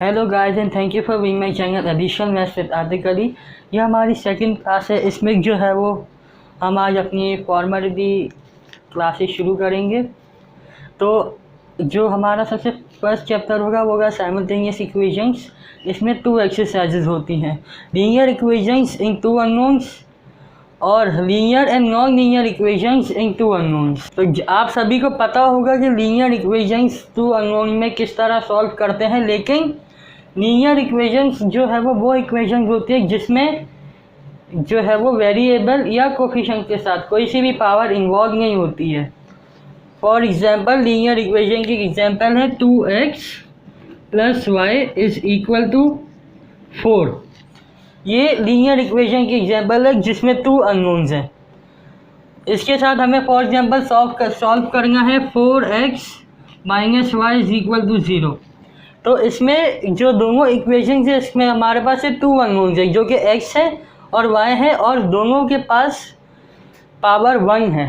Hello guys and thank you for being my channel additional maths with Atiq Ali. ये हमारी second class है। इसमें जो है वो हम आज अपनी फॉर्मूलेटी क्लासेस शुरू करेंगे। तो जो हमारा सबसे फर्स्ट चैप्टर होगा साइमल्टेनियस इक्वेशंस। इसमें 2 एक्सरसाइजेज होती हैं, लीनियर इक्वेशंस इन 2 अननोन्स और linear and non linear equations in 2 unknowns. तो आप सभी को पता होगा कि लीनियर इक्वेशंस 2 अननोन में किस तरह सॉल्व करते हैं, लेकिन लीनियर इक्वेशंस जो है वो इक्वेशंस होती है जिसमें जो है वो वेरिएबल या कोफिशिएंट के साथ कोई सी भी पावर इन्वॉल्व नहीं होती है। फॉर एग्जांपल लीनियर इक्वेशन की एग्जांपल है 2x + y = 4। ये लीनियर इक्वेशन की एग्जांपल है जिसमें 2 अननोन्स हैं। इसके साथ हमें फॉर एग्जांपल सॉल्व करना है 4x - y = 0। तो इसमें जो दोनों इक्वेशन है इसमें हमारे पास है 2 अननोन्स है जो कि x है और y है और दोनों के पास पावर 1 है।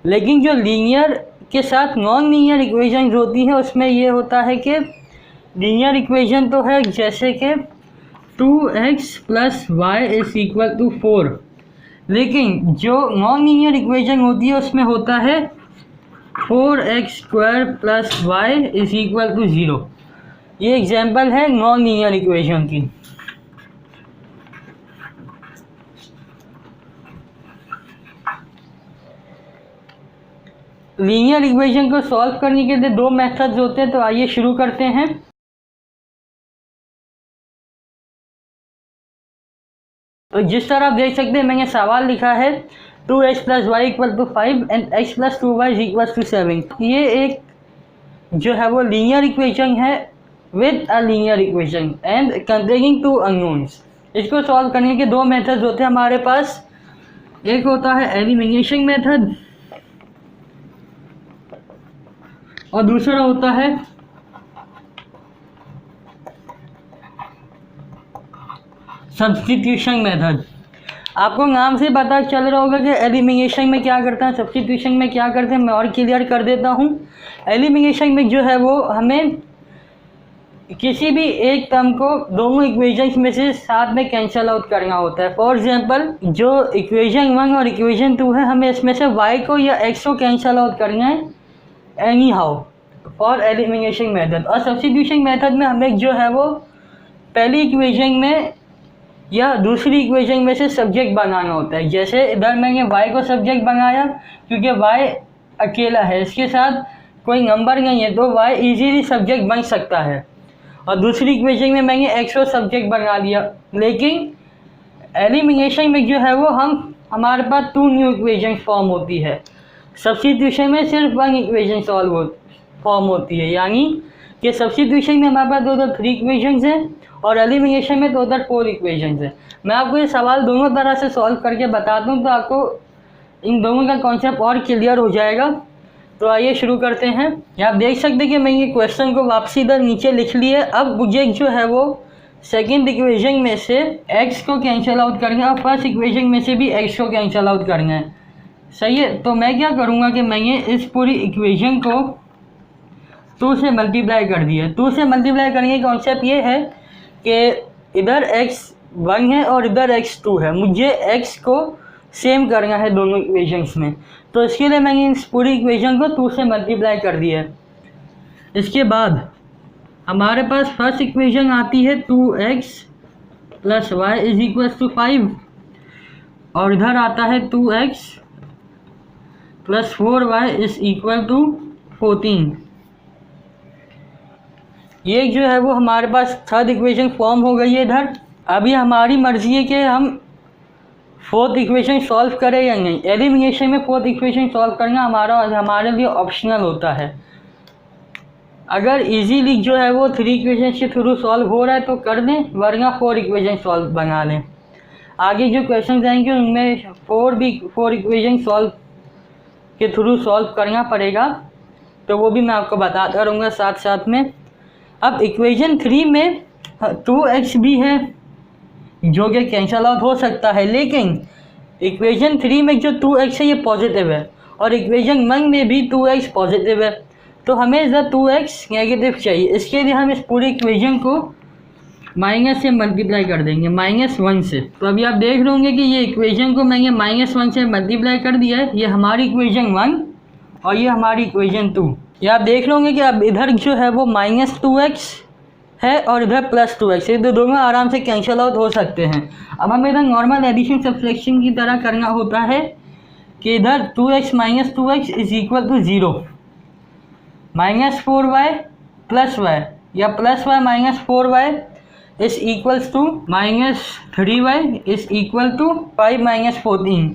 लेकिन जो लीनियर के साथ नॉन लीनियर इक्वेशन होती है उसमें ये होता है कि लीनियर इक्वेशन तो है जैसे कि 2x + y = 4, लेकिन जो नॉन लीनियर इक्वेशन होती है उसमें होता है 4x² + y = 0। ये एग्जाम्पल है नॉन लीनियर इक्वेशन की। लीनियर इक्वेशन को सॉल्व करने के लिए 2 मेथड्स होते हैं, तो आइए शुरू करते हैं। तो जिस तरह आप देख सकते हैं मैंने सवाल लिखा है 2x + y = 5 and x + 2y = 7। ये एक जो है वो लीनियर इक्वेशन है with a linear equation and containing 2 unknowns. इसको सॉल्व करने के 2 मेथड्स होते हैं हमारे पास। एक होता है एलिमिनेशन मेथड और दूसरा होता है सब्स्टिट्यूशन मेथड। आपको नाम से पता चल रहा होगा कि एलिमिनेशन में क्या करता है, सब्स्टिट्यूशन में क्या करते हैं। मैं और क्लियर कर देता हूँ। एलिमिनेशन में जो है वो हमें किसी भी एक टर्म को दोनों इक्वेशंस में से साथ में कैंसिल आउट करना होता है। फॉर एग्जांपल जो इक्वेशन 1 और इक्वेशन 2 है, हमें इसमें से y को या x को कैंसिल आउट करना है any how for elimination method. और सब्स्टिट्यूशन मेथड में हमें जो है वो पहली इक्वेशन में या दूसरी इक्वेशन में से सब्जेक्ट बनाना होता है। जैसे इधर मैंने y को सब्जेक्ट बनाया क्योंकि y अकेला है, इसके साथ कोई नंबर नहीं है, तो y इजीली सब्जेक्ट बन सकता है। और दूसरी इक्वेशन में मैंने x को सब्जेक्ट बना लिया। लेकिन एलिमिनेशन में जो है वो हमारे पास 2 न्यू इक्वेशन फॉर्म होती है। सब्स्टिट्यूशन में सिर्फ 1 इक्वेशन फॉर्म होती है, यानी कि सब्स्टिट्यूशन में हमारे पास टोटल 3 इक्वेशंस हैं और एलिमिनेशन में टोटल 4 इक्वेशंस हैं। मैं आपको ये सवाल दोनों तरह से सॉल्व करके बताता हूँ तो आपको इन दोनों का कॉन्सेप्ट और क्लियर हो जाएगा। तो आइए शुरू करते हैं। आप देख सकते हैं कि मैं ये क्वेश्चन को वापसी इधर नीचे लिख लिया। अब मुझे जो है वो सेकेंड इक्वेशन में से x को कैंसिल आउट करना है और फर्स्ट इक्वेशन में से भी x को कैंसिल आउट करना है। सही है, तो मैं क्या करूँगा कि मैंने इस पूरी इक्वेशन को 2 से मल्टीप्लाई कर दिया। 2 से मल्टीप्लाई करने का कॉन्सेप्ट ये है कि इधर x 1 है और इधर x 2 है। मुझे x को सेम करना है दोनों इक्वेशंस में, तो इसके लिए मैंने इस पूरी इक्वेशन को 2 से मल्टीप्लाई कर दिया है। इसके बाद हमारे पास फर्स्ट इक्वेशन आती है 2x + y = 5 और इधर आता है 2x + 4y = 14। ये जो है वो हमारे पास थर्ड इक्वेशन फॉर्म हो गई है इधर। अभी हमारी मर्जी है कि हम फोर्थ इक्वेशन सॉल्व करें या नहीं। एलिमिनेशन में फोर्थ इक्वेशन सॉल्व करना हमारे लिए ऑप्शनल होता है। अगर इजीली जो है वो 3 इक्वेशन के थ्रू सॉल्व हो रहा है तो कर दें, वरना 4 इक्वेशन सॉल्व बना लें। आगे जो क्वेश्चन आएंगे उनमें 4 इक्वेशन सॉल्व के थ्रू सॉल्व करना पड़ेगा, तो वो भी मैं आपको बताता रहूँगा साथ साथ में। अब इक्वेशन 3 में 2x भी है जो कि कैंसल आउट हो सकता है, लेकिन इक्वेशन 3 में जो 2x है ये पॉजिटिव है और इक्वेशन 1 में भी 2x पॉजिटिव है। तो हमें इधर 2x नेगेटिव चाहिए। इसके लिए हम इस पूरी इक्वेशन को माइनस से मल्टीप्लाई कर देंगे, -1 से। तो अभी आप देख रहे होंगे कि ये इक्वेशन को मैंने -1 से मल्टीप्लाई कर दिया है। ये हमारी इक्वेशन 1 और ये हमारी इक्वेशन 2। ये आप देख रहे होंगे कि अब इधर जो है वो -2x है और इधर +2x, ये दोनों आराम से कैंसिल आउट हो सकते हैं। अब हमें इधर नॉर्मल एडिशन सब्सट्रैक्शन की तरह करना होता है कि इधर 2x - 2x is equal to 0, -4y + y या +y - 4y is equals to -3y is equal to 5 - 14।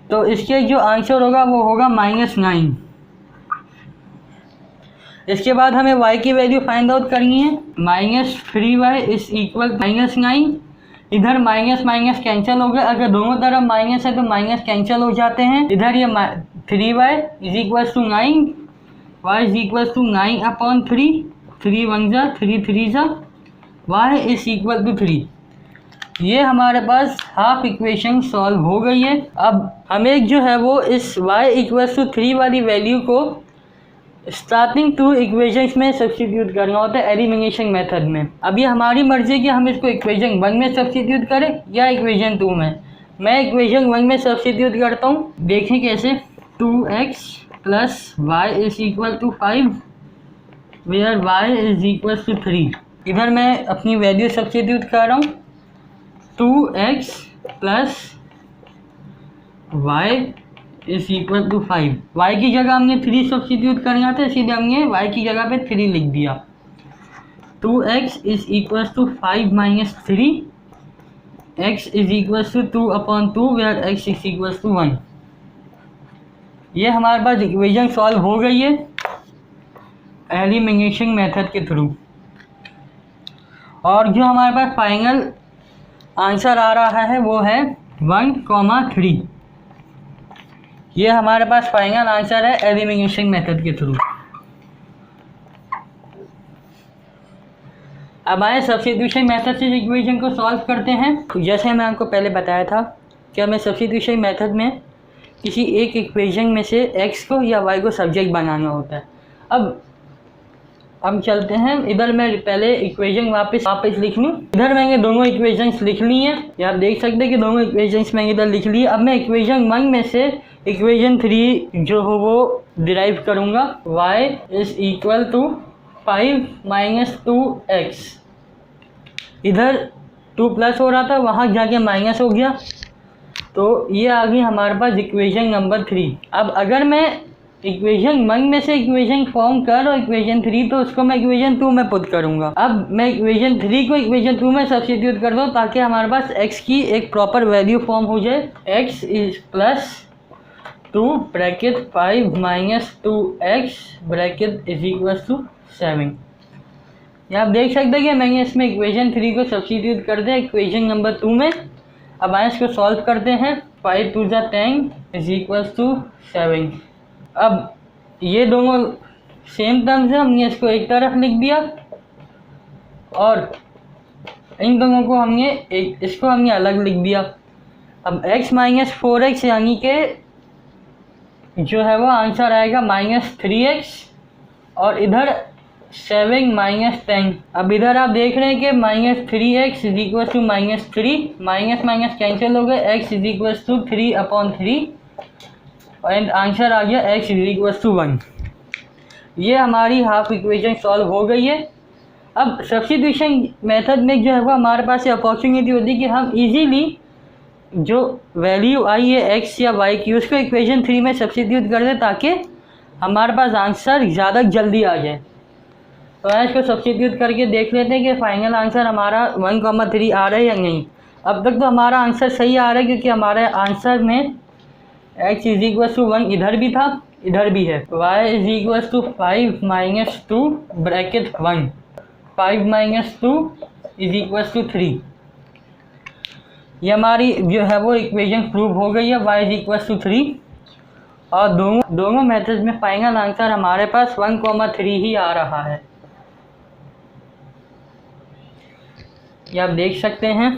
तो इसके जो आंसर होगा वो होगा -9। इसके बाद हमें y की वैल्यू फाइंड आउट करनी है। -3y is equal -9। इधर माइनस माइनस कैंसिल हो गया, अगर दोनों तरफ माइनस है तो माइनस कैंसिल हो जाते हैं। इधर ये 3y is equal to 9, y is equal to 9/3, 3 1 जा 3 3 जा, y इज इक्वल टू 3। ये हमारे पास हाफ इक्वेशन सॉल्व हो गई है। अब हमें जो है वो इस y इक्वल टू 3 वाली वैल्यू को स्टार्टिंग 2 इक्वेशंस में सब्स्टिट्यूट करना होता है एलिमिनेशन मेथड में। अब ये हमारी मर्जी है कि हम इसको इक्वेशन 1 में सब्स्टिट्यूट करें या इक्वेशन 2 में। मैं इक्वेशन 1 में सब्स्टिट्यूट करता हूँ, देखें कैसे। 2x + y is equal to 5 where y is equal to 3। इधर मैं अपनी वैल्यू सब्स्टिट्यूट कर रहा हूँ। 2x + y is equal to 5। y की जगह हमने 3 सब्स्टिट्यूट करना था, इसीलिए हमने y की जगह पे 3 लिख दिया। 2x is equal to 5 - 3, x is equal to 2/2 where x is equal to 1। ये हमारे पास इक्वेशन सॉल्व हो गई है एलिमिनेशन मेथड के थ्रू। और जो हमारे पास फाइनल आंसर आ रहा है वो है 1,3। ये हमारे पास फाइनल आंसर है एलिमिनेशन मेथड के थ्रू। अब आए सब्स्टिट्यूशन मेथड से इक्वेशन को सॉल्व करते हैं। जैसे मैं आपको पहले बताया था कि हमें सब्स्टिट्यूशन मेथड में किसी एक इक्वेशन में से x को या y को सब्जेक्ट बनाना होता है। अब हम चलते हैं, इधर मैं पहले इक्वेशन वापस लिख लूँ। इधर मैंने दोनों इक्वेशंस लिख ली हैं, या आप देख सकते हैं कि दोनों इक्वेशंस मैंने इधर लिख ली। अब मैं इक्वेशन 1 में से इक्वेशन 3 जो हो वो डिराइव करूँगा। y is equal to 5 - 2x। इधर 2 प्लस हो रहा था, वहाँ जाके माइनस हो गया, तो ये आ गई हमारे पास इक्वेशन नंबर 3। अब अगर मैं इक्वेशन 1 में से इक्वेशन फॉर्म कर और इक्वेशन 3 तो उसको मैं इक्वेशन 2 में पुट करूँगा। अब मैं इक्वेशन 3 को इक्वेशन 2 में सब्स्टिट्यूट कर दूँ ताकि हमारे पास x की एक प्रॉपर वैल्यू फॉर्म हो जाए। x is +2 bracket 5 - 2x bracket is equal to 7। ये आप देख सकते हैं कि मैंने इसमें इक्वेशन 3 को सब्स्टिट्यूट कर दिया इक्वेशन नंबर 2 में। अब आए इसको सॉल्व करते हैं। 5 2 जा 10 इज इक्वल टू 7। अब ये दोनों सेम टर्म्स है, हमने इसको एक तरफ लिख दिया और इन दोनों को इसको हमने अलग लिख दिया। अब x - 4x यानी कि जो है वो आंसर आएगा -3x और इधर 7 - 10। अब इधर आप देख रहे हैं कि -3x is equal to -3, minus minus cancel हो गए, x is equal to 3/3 and answer आ गया x इज इक्वल टू 1। ये हमारी हाफ इक्वेशन सॉल्व हो गई है। अब सब्स्टिट्यूशन मेथड में जो है वो हमारे पास ये अपॉर्चुनिटी होती है कि हम इजीली जो वैल्यू आई है x या y की उसको इक्वेशन 3 में सब्स्टिट्यूट कर दें ताकि हमारे पास आंसर ज़्यादा जल्दी आ जाए। तो मैं इसको सब्स्टिट्यूट करके देख लेते हैं कि फाइनल आंसर हमारा 1,3 आ रहा है या नहीं। अब तक तो हमारा आंसर सही आ रहा है क्योंकि हमारे आंसर में x इज इक्वल टू 1 इधर भी था, इधर भी है। y is equal to 5 - 2 bracket 1, 5 - 2 is equal to 3। ये हमारी जो है वो इक्वेशन प्रूव हो गई है, y इज इक्वल टू 3। और दोनों मेथड में फाइनल आंसर हमारे पास 1,3 ही आ रहा है। ये आप देख सकते हैं।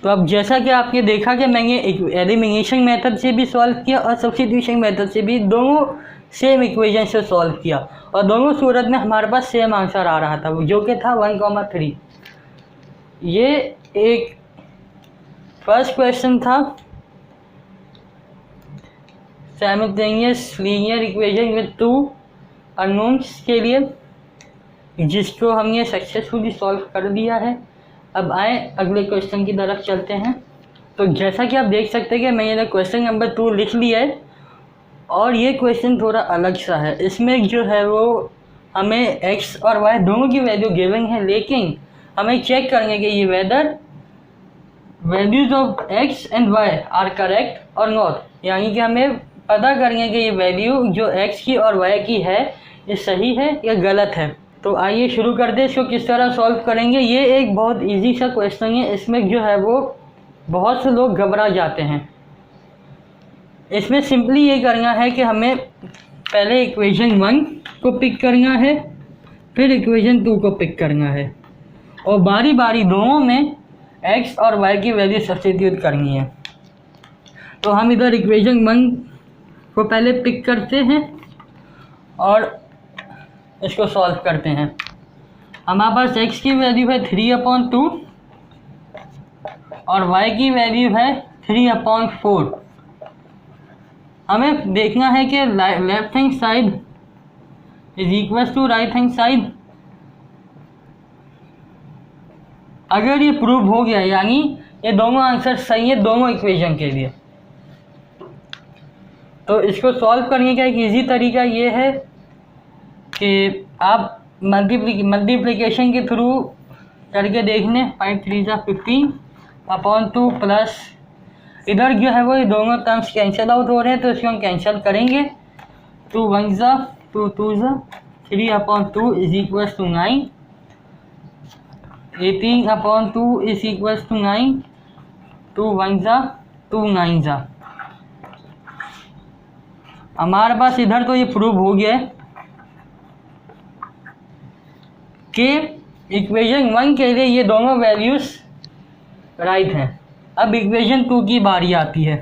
तो तो अब जैसा कि आपने देखा कि मैंने एलिमिनेशन मेथड से भी सॉल्व किया और सब्स्टिट्यूशन मेथड से भी, दोनों सेम इक्वेशन से सॉल्व किया और दोनों सूरत में हमारे पास सेम आंसर आ रहा था, जो कि था 1,3। ये एक फर्स्ट क्वेश्चन था simultaneous linear equation with 2 unknowns के लिए, जिसको हमने सक्सेसफुली सॉल्व कर दिया है। अब आए अगले क्वेश्चन की तरफ चलते हैं। तो जैसा कि आप देख सकते हैं कि मैंने क्वेश्चन नंबर 2 लिख लिया है और ये क्वेश्चन थोड़ा अलग सा है। इसमें जो है वो हमें x और y दोनों की वैल्यू गिवन है, लेकिन हमें चेक करने के ये whether values of x and y are correct और नॉट, यानी कि हमें पता करने के ये वैल्यू जो x की और y की है ये सही है या गलत है। तो आइए शुरू कर दे, इसको किस तरह सॉल्व करेंगे। ये एक बहुत इजी सा क्वेश्चन है। इसमें जो है वो बहुत से लोग घबरा जाते हैं। इसमें सिंपली ये करना है कि हमें पहले इक्वेशन 1 को पिक करना है, फिर इक्वेशन 2 को पिक करना है और बारी बारी दोनों में x और y की वैल्यू सब्स्टिट्यूट करनी है। तो हम इधर इक्वेशन 1 को पहले पिक करते हैं और इसको सॉल्व करते हैं। हमारे पास x की वैल्यू है 3/2 और y की वैल्यू है 3/4। हमें देखना है कि left hand side is equal to right hand side. अगर ये प्रूव हो गया, यानी ये दोनों आंसर सही है दोनों इक्वेशन के लिए, तो इसको सॉल्व करने का एक इजी तरीका ये है कि आप मल्टीप्लिकेशन के थ्रू करके देख लें। 5 3 15/2 प्लस इधर जो है वो ये दोनों टर्म्स कैंसिल आउट हो रहे हैं, तो इसको हम कैंसिल करेंगे। 2 1 2 2 3/2 is equal to 9। 18/2 is equal to 9। 2 1 2 9। हमारे पास इधर तो ये प्रूव हो गया है कि इक्वेशन 1 के लिए ये दोनों वैल्यूज राइट हैं। अब इक्वेशन 2 की बारी आती है।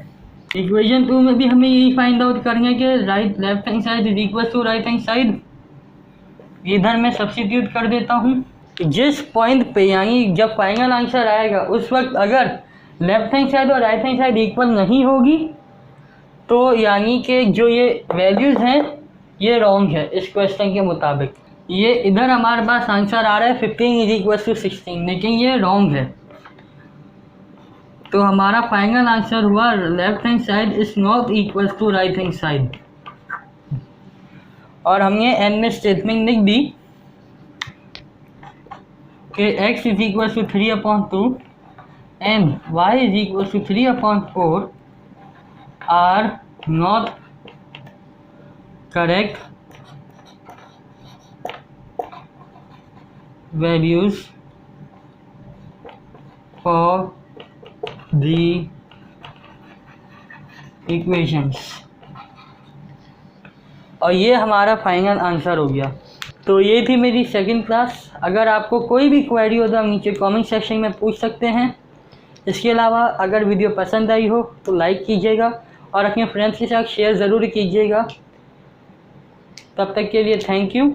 इक्वेशन 2 में भी हमें यही फाइंड आउट करना है कि left hand side is equal to right hand side. इधर मैं सब्स्टिट्यूट कर देता हूँ। जिस पॉइंट पे यानी जब फाइनल आंसर आएगा उस वक्त अगर लेफ्ट हैंड साइड और राइट हैंड साइड इक्वल नहीं होगी तो यानी कि जो ये वैल्यूज़ हैं ये रॉन्ग है इस क्वेश्चन के मुताबिक। ये इधर हमारे पास आंसर आ रहा है 15 इज इक्वल टू 16, लेकिन ये रॉन्ग है। तो हमारा फाइनल आंसर हुआ left hand side is not equal to right hand side. और हमने एंड में स्टेटमेंट लिख दी कि x is equal to 3/2 and y is equal to 3/4 are not correct values for the equations। और ये हमारा फाइनल आंसर हो गया। तो ये थी मेरी सेकंड क्लास। अगर आपको कोई भी क्वेरी हो तो आप नीचे कमेंट सेक्शन में पूछ सकते हैं। इसके अलावा अगर वीडियो पसंद आई हो तो लाइक कीजिएगा और अपने फ्रेंड्स के साथ शेयर ज़रूर कीजिएगा। तब तक के लिए थैंक यू।